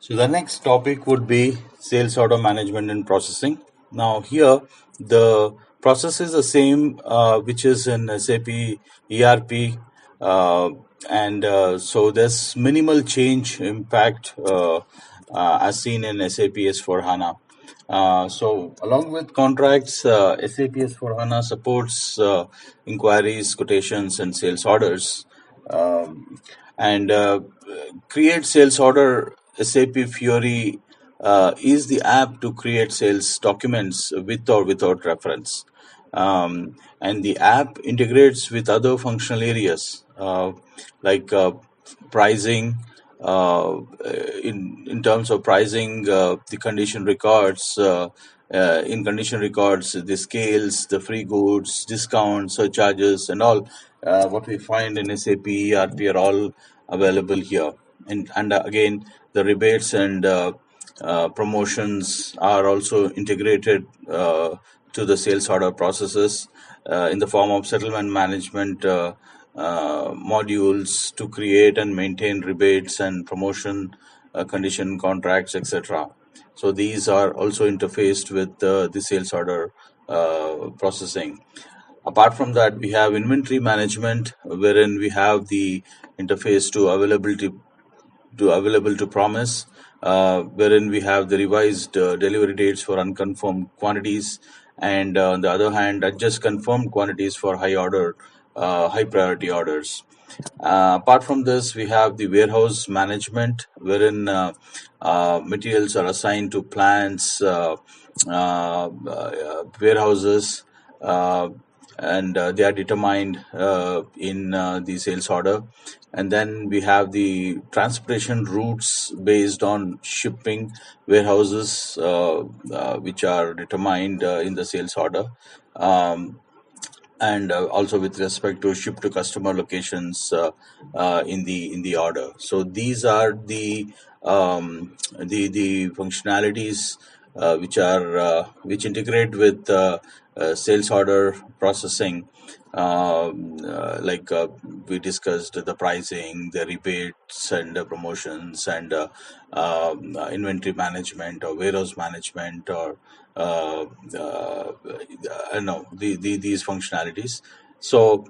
So the next topic would be sales order management and processing. Now here the process is the same which is in SAP ERP, uh, and so there's minimal change impact as seen in SAP S4 HANA. So along with contracts, SAP S4 HANA supports inquiries, quotations, and sales orders. And Create sales order. SAP Fiori is the app to create sales documents with or without reference. And the app integrates with other functional areas like pricing. In terms of pricing, the condition records. In condition records, the scales, the free goods, discounts, surcharges, and all what we find in SAP ERP are all available here. And again, the rebates and promotions are also integrated to the sales order processes in the form of settlement management modules to create and maintain rebates and promotion condition contracts, etc. So these are also interfaced with the sales order processing. Apart from that, we have inventory management, wherein we have the interface to available to promise, wherein we have the revised delivery dates for unconfirmed quantities, and on the other hand, adjust confirmed quantities for high priority orders. Apart from this, we have the warehouse management, wherein materials are assigned to plants, warehouses, uh, and they are determined in the sales order. And then we have the transportation routes based on shipping warehouses, which are determined in the sales order. Um, and also with respect to ship to customer locations in the order. So these are the functionalities which integrate with sales order processing. Like we discussed, the pricing, the rebates and promotions, and inventory management or warehouse management, or uh, uh, no, these functionalities. So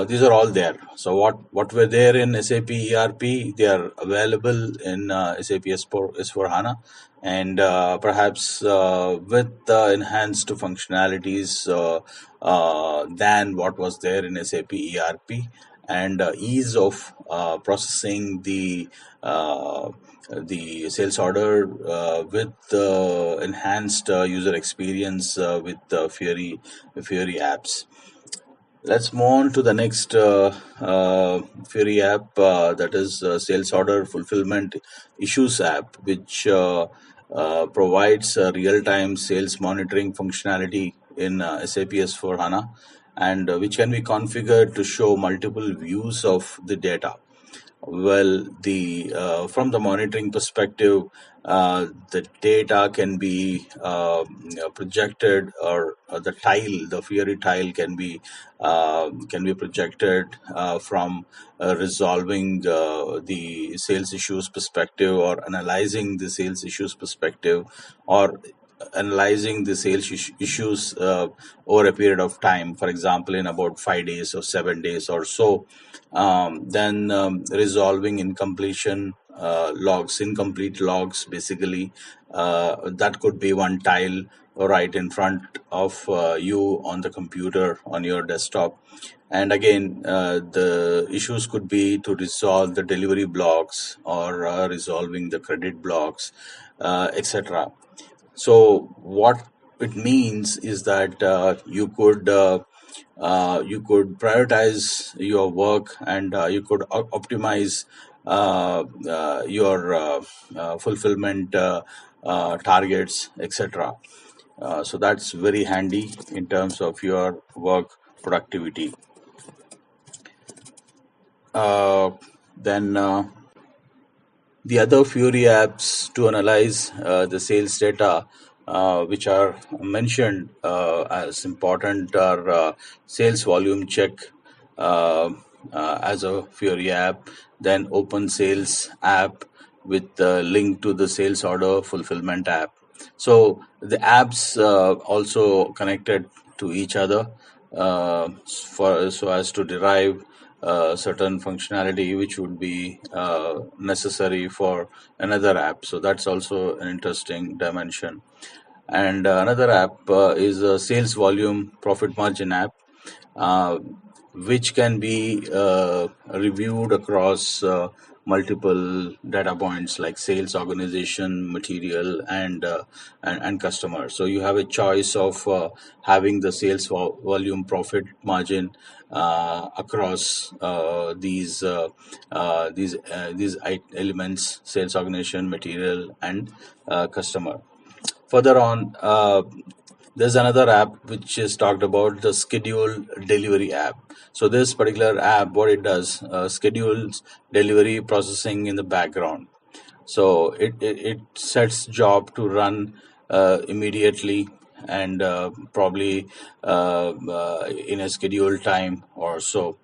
these are all there. So what were there in SAP ERP, they are available in SAP S4 HANA, and perhaps with enhanced functionalities than what was there in SAP ERP, and ease of processing the sales order with enhanced user experience with Fiori apps. Let's move on to the next Fury app, that is Sales Order Fulfillment Issues app, which provides real-time sales monitoring functionality in SAP S4 HANA, and which can be configured to show multiple views of the data. Well, the from the monitoring perspective, the data can be projected, or the Fiori tile can be projected from resolving the sales issues perspective, or analyzing the sales issues perspective, or analyzing the sales issues over a period of time, for example, in about 5 days or 7 days or so. Then resolving incomplete logs, basically. That could be one tile right in front of you on the computer on your desktop. And again, the issues could be to resolve the delivery blocks, or resolving the credit blocks, etc. So what it means is that you could prioritize your work, and you could optimize your fulfillment targets, etc. So that's very handy in terms of your work productivity. Then the other Fury apps to analyze the sales data, which are mentioned as important, are Sales Volume Check as a Fury app, then Open Sales app, with link to the sales order fulfillment app. So the apps also connected to each other for so as to derive certain functionality which would be necessary for another app. So that's also an interesting dimension. And another app is a sales volume profit margin app, uh, which can be reviewed across multiple data points like sales, organization, material, and customer. So you have a choice of having the sales volume profit margin across these elements: sales, organization, material, and customer. Further on, there's another app which is talked about, the schedule delivery app. So this particular app, what it does, schedules delivery processing in the background. So it sets job to run immediately, and probably in a scheduled time or so.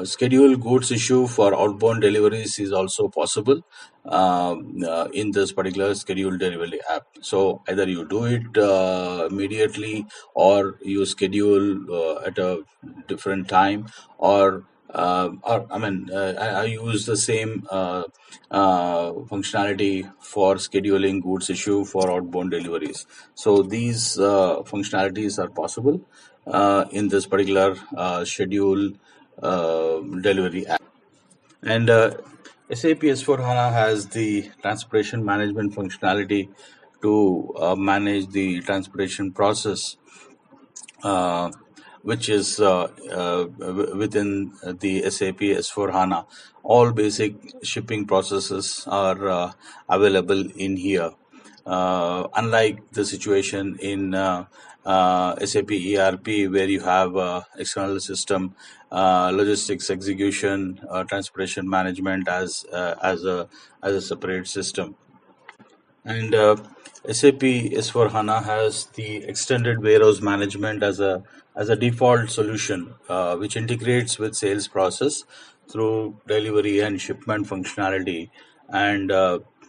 Schedule goods issue for outbound deliveries is also possible in this particular schedule delivery app. So either you do it immediately, or you schedule at a different time, or I mean, I use the same functionality for scheduling goods issue for outbound deliveries. So these functionalities are possible in this particular schedule delivery app. And SAP S/4HANA has the transportation management functionality to manage the transportation process, uh, which is within the SAP S/4HANA. All basic shipping processes are available in here. Unlike the situation in SAP ERP, where you have external system, logistics execution, transportation management as a separate system. And SAP S/4HANA has the extended warehouse management as a default solution, which integrates with sales process through delivery and shipment functionality, and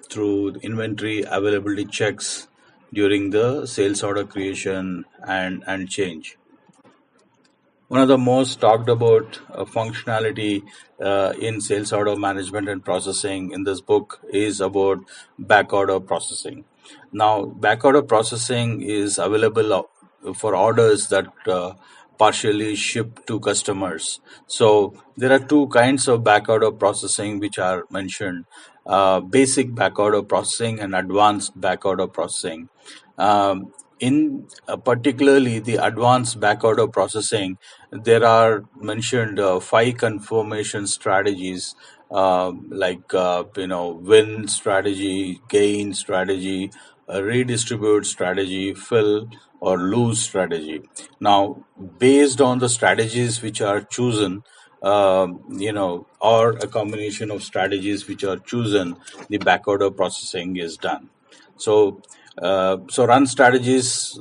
through inventory availability checks during the sales order creation and change. One of the most talked about functionality in sales order management and processing in this book is about back order processing. Now, back order processing is available for orders that partially ship to customers. So there are two kinds of back order processing which are mentioned: basic back order processing and advanced back order processing. In particularly the advanced backorder processing, there are mentioned five confirmation strategies, win strategy, gain strategy, redistribute strategy, fill or lose strategy. Now, based on the strategies which are chosen, or a combination of strategies which are chosen, the backorder processing is done. So run strategies,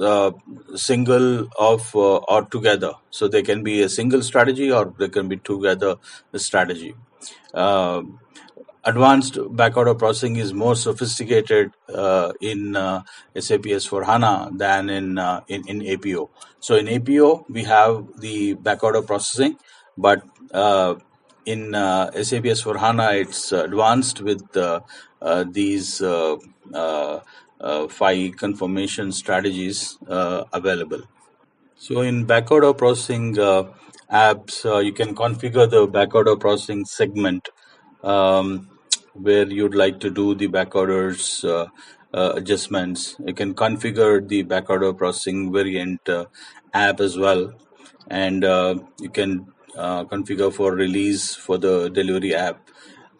single of or together. So they can be a single strategy, or they can be together strategy. Uh, Advanced backorder processing is more sophisticated in SAP S/4HANA than in APO. So in APO we have the backorder processing, but in SAP S/4HANA it's advanced with these five confirmation strategies available. So in backorder processing apps, you can configure the backorder processing segment, um, where you'd like to do the backorders adjustments. You can configure the backorder processing variant app as well, and you can configure for release for the delivery app.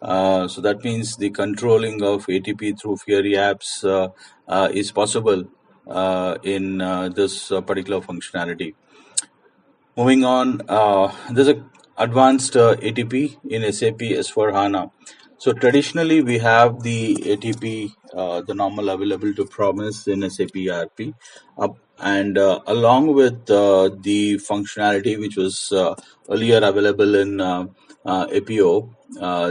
So that means the controlling of ATP through Fiori apps is possible in this particular functionality. Moving on, there's a advanced ATP in SAP S/4HANA. So traditionally, we have the ATP, the normal available to promise in SAP ERP, and along with the functionality which was earlier available in APO,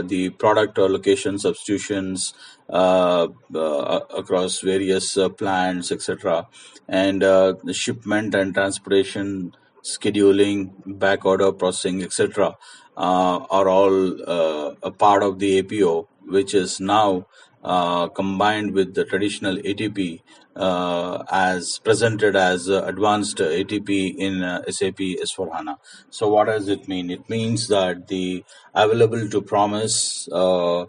the product or location substitutions across various plants, etc., and the shipment and transportation, scheduling, back order processing, etc., are all a part of the APO, which is now combined with the traditional ATP as presented as advanced ATP in SAP S/4HANA. So what does it mean? It means that the available to promise for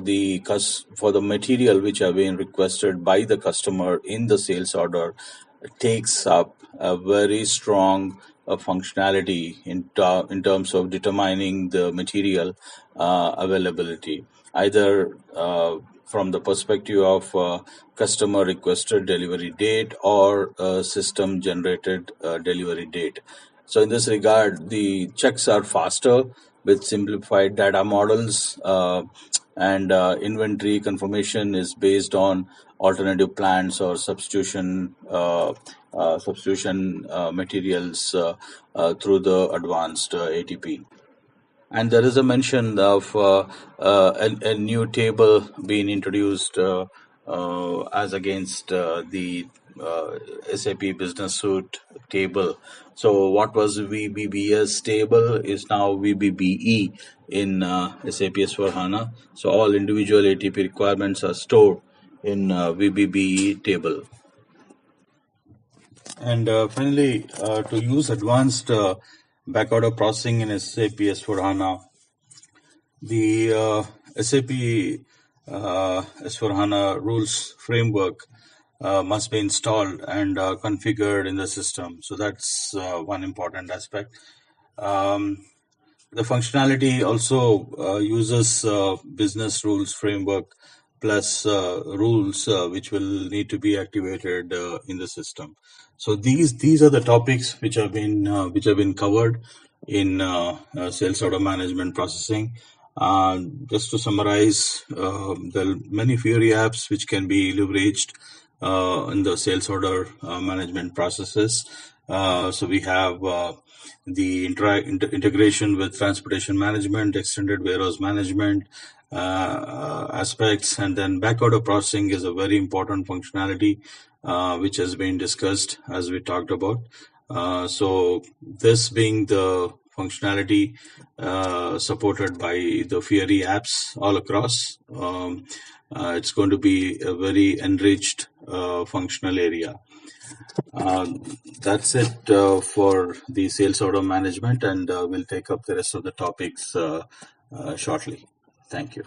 the material which have been requested by the customer in the sales order takes up a very strong functionality in terms of determining the material availability, either from the perspective of customer requested delivery date or system generated delivery date. So, in this regard, the checks are faster with simplified data models, and inventory confirmation is based on alternative plans or substitution materials through the advanced ATP. And there is a mention of a new table being introduced as against the SAP Business Suite table. So, what was VBBS table is now VBBE in SAP S/4HANA. So, all individual ATP requirements are stored in VBBE table. And finally, to use advanced backorder processing in SAP S/4HANA, the SAP S/4HANA rules framework must be installed and configured in the system. So that's one important aspect. The functionality also uses business rules framework plus rules which will need to be activated in the system. So these are the topics which have been covered in sales order management processing. Just to summarize, there are many Fiori apps which can be leveraged in the sales order management processes. So we have the integration with transportation management, extended warehouse management aspects, and then backorder processing is a very important functionality which has been discussed as we talked about. So this being the functionality supported by the Fiori apps all across, it's going to be a very enriched functional area. That's it for the sales order management, and we'll take up the rest of the topics shortly. Thank you.